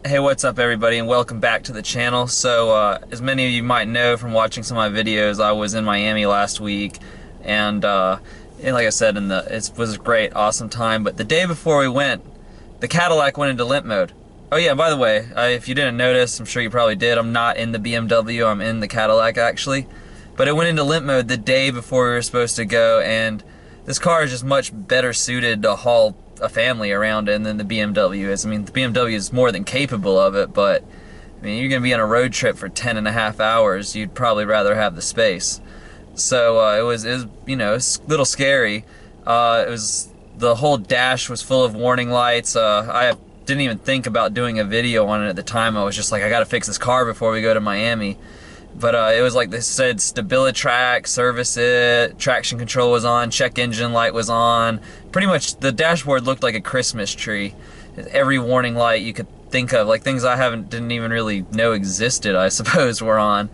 Hey, what's up everybody, and welcome back to the channel. So as many of you might know from watching some of my videos, I was in Miami last week, and like I said, it was a great, awesome time. But the day before we went, the Cadillac went into limp mode. Oh yeah, by the way, if you didn't notice, I'm sure you probably did, I'm not in the BMW, I'm in the Cadillac actually. But it went into limp mode the day before we were supposed to go, and this car is just much better suited to haul a family around in than the BMW is. I mean, the BMW is more than capable of it, but I mean, you're gonna be on a road trip for 10.5 hours. You'd probably rather have the space. So it was you know, it's a little scary. The whole dash was full of warning lights. I didn't even think about doing a video on it at the time. I was just like, I gotta fix this car before we go to Miami. But it was like they said, StabiliTrak, service it, traction control was on, check engine light was on. Pretty much the dashboard looked like a Christmas tree. Every warning light you could think of, like things I didn't even really know existed, I suppose, were on.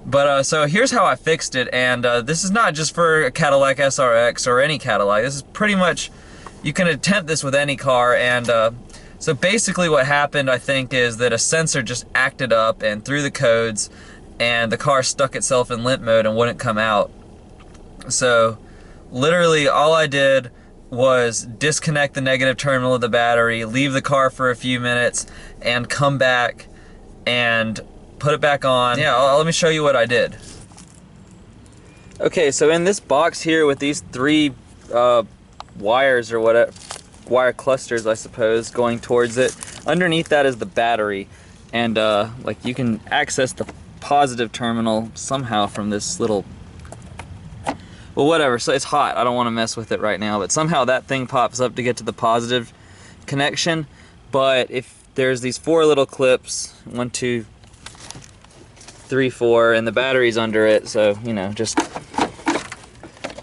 But so here's how I fixed it, and this is not just for a Cadillac SRX or any Cadillac. This is pretty much, you can attempt this with any car, and so basically what happened, I think, is that a sensor just acted up and threw the codes, and the car stuck itself in limp mode and wouldn't come out. So literally all I did was disconnect the negative terminal of the battery, leave the car for a few minutes, and come back and put it back on. Yeah, let me show you what I did. Okay, so in this box here with these three wires or whatever, wire clusters I suppose, going towards it, underneath that is the battery, and like you can access the positive terminal somehow from this little, well, whatever. So it's hot, I don't want to mess with it right now, but somehow that thing pops up to get to the positive connection. But if there's these four little clips, 1, 2, 3, 4, and the battery's under it, so you know, just,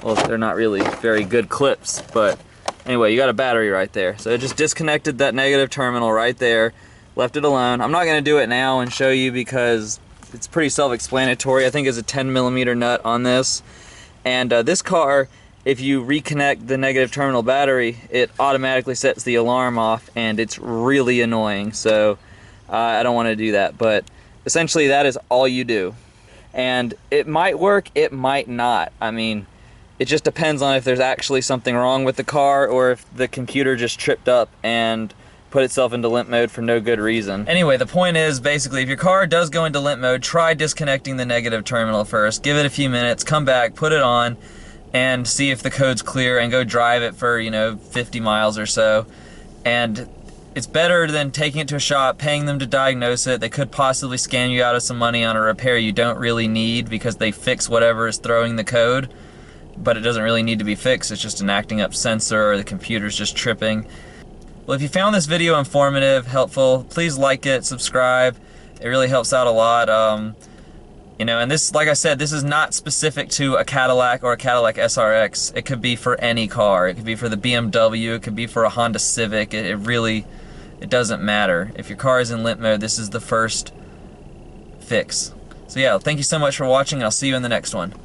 well, they're not really very good clips, but anyway, you got a battery right there. So it just disconnected that negative terminal right there, left it alone. I'm not going to do it now and show you because it's pretty self-explanatory. I think it's a 10mm nut on this, and this car, if you reconnect the negative terminal battery, it automatically sets the alarm off, and it's really annoying. So I don't want to do that, but essentially that is all you do, and it might work, it might not. I mean, it just depends on if there's actually something wrong with the car or if the computer just tripped up and put itself into limp mode for no good reason. Anyway, the point is, basically, if your car does go into limp mode, try disconnecting the negative terminal first. Give it a few minutes, come back, put it on, and see if the code's clear, and go drive it for, you know, 50 miles or so. And it's better than taking it to a shop, paying them to diagnose it. They could possibly scam you out of some money on a repair you don't really need because they fix whatever is throwing the code, but it doesn't really need to be fixed. It's just an acting up sensor, or the computer's just tripping. Well, if you found this video informative, helpful, please like it, subscribe. It really helps out a lot. You know, and this, like I said, this is not specific to a Cadillac or a Cadillac SRX. It could be for any car. It could be for the BMW. It could be for a Honda Civic. It doesn't matter. If your car is in limp mode, this is the first fix. So yeah, thank you so much for watching, and I'll see you in the next one.